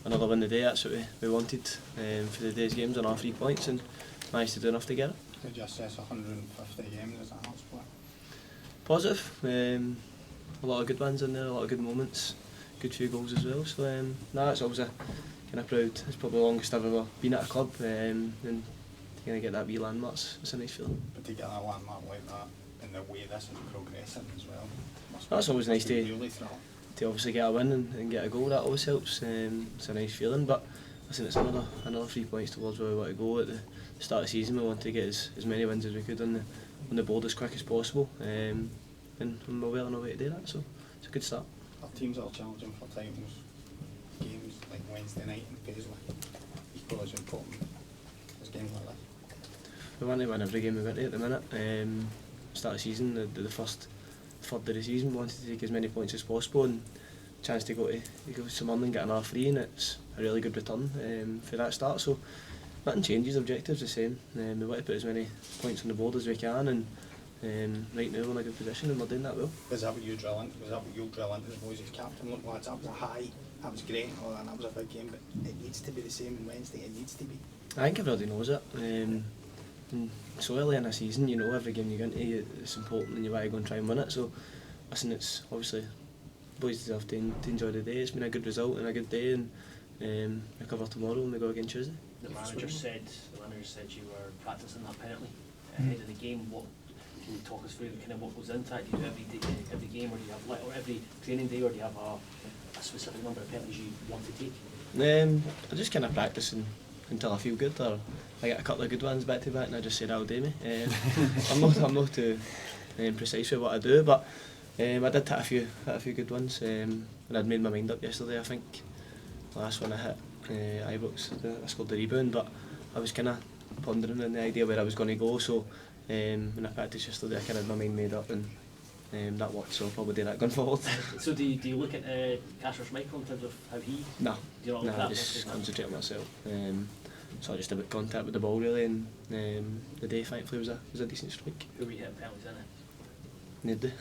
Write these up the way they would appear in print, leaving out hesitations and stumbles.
another win today. That's what we wanted for today's games, on our 3 points, and managed to do enough to get it. Did you assess 150 games as a Heart split? Positive. A lot of good ones in there, a lot of good moments, good few goals as well. So it's always a kind of proud. It's probably the longest I've ever been at a club, and to kind of get that wee landmark, it's a nice feeling. But to get that landmark like that, in the way this is progressing as well, that's always nice to really obviously get a win and get a goal. That always helps. It's a nice feeling. But listen, it's another 3 points towards where we want to go at the start of the season. We want to get as many wins as we could on the board as quick as possible, and we're well on our way to do that. So it's a good start. Our teams that are challenging for titles, games like Wednesday night in Paisley, equally as important as games like this. We want to win every game we get to at the minute. Start of the season, the first third of the season, we wanted to take as many points as possible, and chance to go to St Mirren and get an R3, and it's a really good return for that start. So nothing changes, objectives the same. We want to put as many points on the board as we can, and right now we're in a good position and we're doing that well. Is that what you drill into? Was that what you'll drill into the boys as captain? Look lads, that was a high, that was great, and that was a big game, but it needs to be the same on Wednesday, it needs to be. I think everybody knows it. So early in a season, you know, every game you go into, it's important and you want to go and try and win it. So listen, it's obviously, boys deserve to enjoy the day. It's been a good result and a good day, and recover tomorrow and we go again Tuesday. The manager said you were practising that penalty ahead of the game. What can you talk us through kind of what goes into that? Do you do every game, or do you have or every training day, or do you have a specific number of penalties you want to take? I just kind of practice until I feel good, or I get a couple of good ones back to back and I just say that'll do me. I'm not too precise with what I do, but I did hit a few good ones, and I'd made my mind up yesterday. I think the last one I hit Ibrox, I scored the rebound, but I was kind of pondering on the idea where I was going to go. So when I practiced yesterday, I kind of had my mind made up, and that worked. So I'll probably do that going forward. So do you look at Kasper Schmeichel in terms of how he? No, do you not look at I just concentrate on myself. So just about contact with the ball really, and the day thankfully was a decent strike. Who were you hitting penalties in it? Niddy.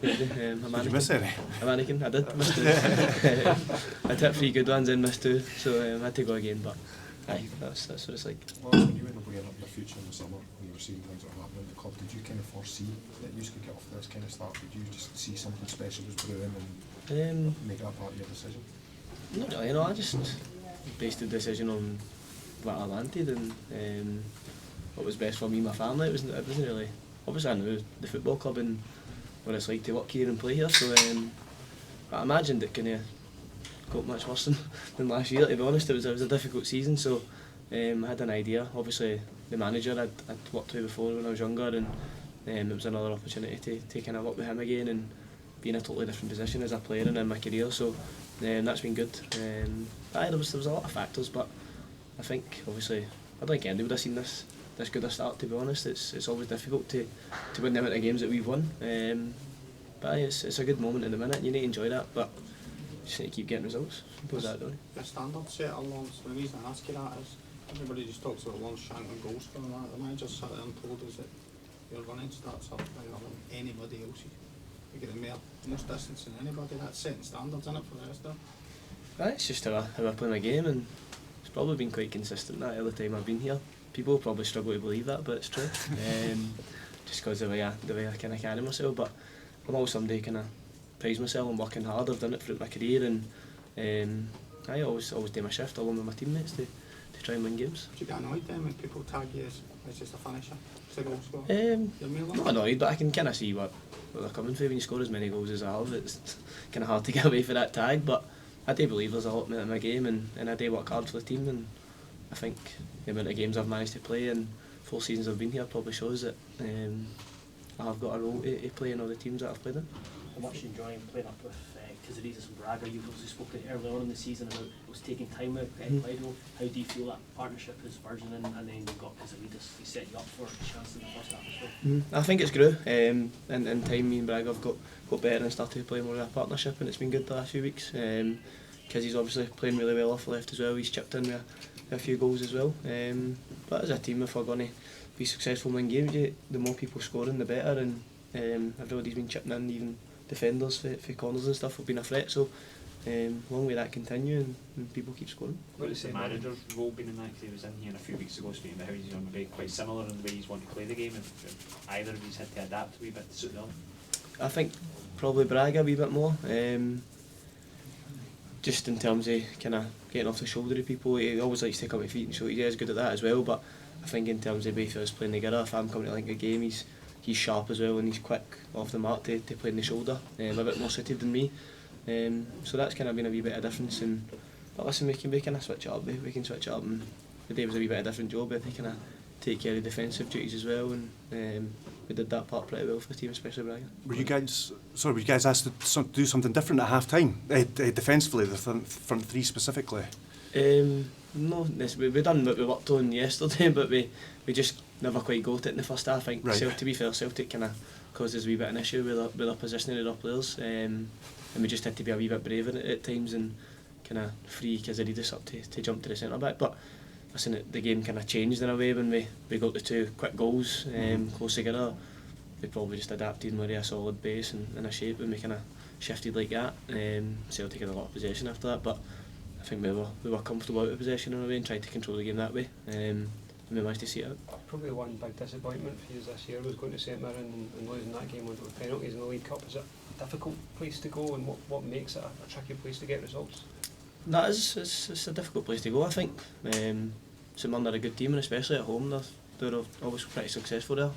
Did you miss any? A mannequin, I did, missed two. I hit 3 good ones and missed 2, so I had to go again, but aye, that's what it's like. Well, when you went away up the future in the summer, when you were seeing things that were happening at the club, did you kind of foresee that you could get off to this kind of start? Did you just see something special was brewing and make that part of your decision? Not really, I just based the decision on what I wanted and what was best for me and my family. It wasn't really, obviously I knew the football club and what it's like to work here and play here, so I imagined it kind of got much worse than last year, to be honest. It was a difficult season, so I had an idea. Obviously the manager I'd worked with before when I was younger, and it was another opportunity to kind of work with him again and be in a totally different position as a player and in my career, so that's been good. There was a lot of factors, but I think obviously I don't think anybody would have seen this good a start, to be honest. It's always difficult to win the amount of games that we've won, but it's a good moment in the minute and you need to enjoy that, but you just need to keep getting results. Suppose that, don't you? The standard setter, Lawrence, the reason I ask you that is everybody just talks about Lawrence Shankland goalscorer and that. The manager sat there and told us that your running starts up higher than anybody else. You get the most distance than anybody. That's setting standards in it for the rest of them. It's just how I play my game, and it's probably been quite consistent that every time I've been here. People probably struggle to believe that, but it's true. Just because of the way I kind of carry myself. But I'm always somebody kind of praise myself. I'm working hard. I've done it throughout my career, and I always do my shift along with my teammates to try and win games. Do you get annoyed then when people tag you as just a finisher, as a goal scorer? Not annoyed, but I can kind of see what they're coming for. When you score as many goals as I have, it's kind of hard to get away for that tag. But I do believe there's a lot in my game, and I do work hard for the team, and I think the amount of games I've managed to play and 4 seasons I've been here probably shows that I have got a role to play in all the teams that I've played in. How much you enjoying playing up with Kyziridis and Braga? You've obviously spoken earlier on in the season about it was taking time out, getting played. How do you feel that partnership is burgeoning, and then you've got Kyziridis, he set you up for a chance in the first half as well? I think it's grew. In time, me and Braga have got better and started to play more of a partnership, and it's been good the last few weeks. Kizzy's obviously playing really well off the left as well. He's chipped in with a few goals as well. But as a team, if we're going to be successful in games, the more people scoring, the better. And everybody's been chipping in, even defenders for corners and stuff have been a threat. So long may that continue and people keep scoring. What has the manager's role been in that? 'Cause he was in here a few weeks ago speaking about how he's going to be quite similar in the way he's want to play the game, if either of these had to adapt a wee bit to suit the other. I think probably Braga a wee bit more. Just in terms of kind of getting off the shoulder of people, he always likes to come to feet and show he's good at that as well. But I think in terms of both of us playing together, if I'm coming to like a game, he's sharp as well and he's quick off the mark to play in the shoulder, a bit more suited than me. So that's kind of been a wee bit of difference. But listen, we can kind of switch it up. We can switch it up, and today was a wee bit of a different job. They kind of take care of defensive duties as well, and we did that part pretty well for the team, especially Braga. Were you guys asked to do something different at half time, defensively, the front three specifically? No, we done what we worked on yesterday, but we just never quite got it in the first half. I think to be fair, Celtic kind of caused us a wee bit of an issue with our positioning of our players, and we just had to be a wee bit braver at times and kind of free Kyziridis up to jump to the centre back. But listen, the game kind of changed in a way when we got the two quick goals close together. We probably just adapted and were a solid base and a shape, and we kind of shifted like that. Celtic had a lot of possession after that, but I think we were comfortable out of possession in a way and tried to control the game that way, and we managed to see it out. Probably one big disappointment for you this year was going to St Mirren and losing that game onto the penalties in the League Cup. Is it a difficult place to go, and what makes it a tricky place to get results? That is, it's a difficult place to go. I think St Mirren are a good team, and especially at home they're always pretty successful there.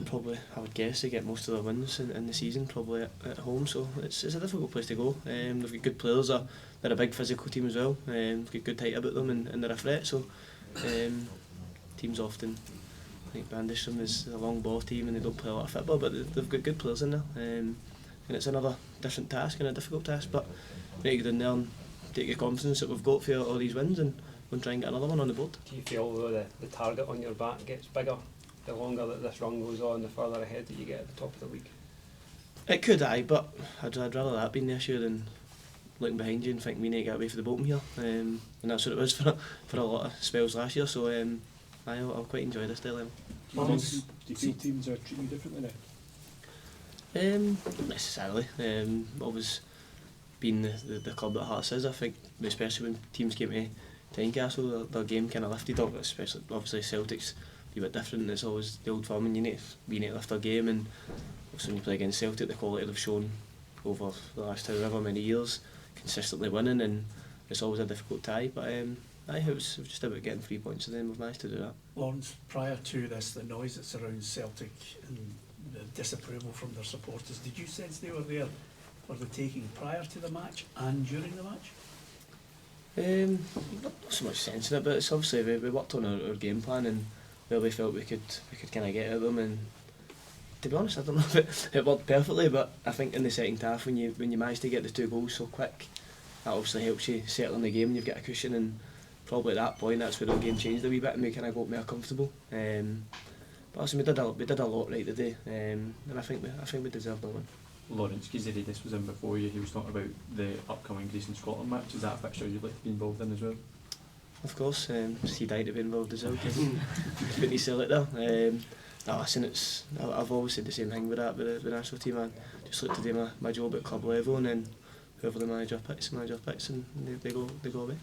Probably, I would guess, they get most of their wins in the season probably at home, so it's a difficult place to go. They've got good players, they're a big physical team as well, they've got good height about them and they're a threat, so teams often brandish them as a long ball team and they don't play a lot of football, but they've got good players in there, and it's another different task and a difficult task, but we need to go in there and take the confidence that we've got for all these wins and we'll try and get another one on the board. Do you feel though the target on your back gets bigger the longer that this run goes on, the further ahead that you get at the top of the league? It could, but I'd rather that being the issue than looking behind you and thinking we need to get away for the bottom here, and that's what it was for a lot of spells last year, so I'll quite enjoy this dilemma. Do you feel teams are treating you differently now? Not necessarily. Always being the club that Hearts is, I think, especially when teams came to Tynecastle, their game kind of lifted up, especially obviously Celtic's a bit different. It's always the old firm, and we need to lift our game, and also when you play against Celtic, the quality they've shown over the last however many years, consistently winning, and it's always a difficult tie, but it was just about getting 3 points, and then we've managed to do that. Lawrence, prior to this, the noise that surrounds Celtic and the disapproval from their supporters, did you sense they were there for the taking prior to the match and during the match? Not so much sense in it, but it's obviously we worked on our game plan and where we felt we could kind of get at them, and to be honest, I don't know if it worked perfectly, but I think in the second half when you manage to get the 2 goals so quick, that obviously helps you settle in the game and you've got a cushion, and probably at that point that's where the game changed a wee bit and we kind of got more comfortable. But listen, we did a lot right today, and I think we deserved the win. Lawrence Kyziridis was in before you. He was talking about the upcoming Greece and Scotland match. Is that a fixture you'd like to be involved in as well? Of course, he died to be involved as well. Couldn't he sell it there? No, listen, I've always said the same thing with that with the national team. I just look to do my job at club level, and then whoever the manager picks, and they go away.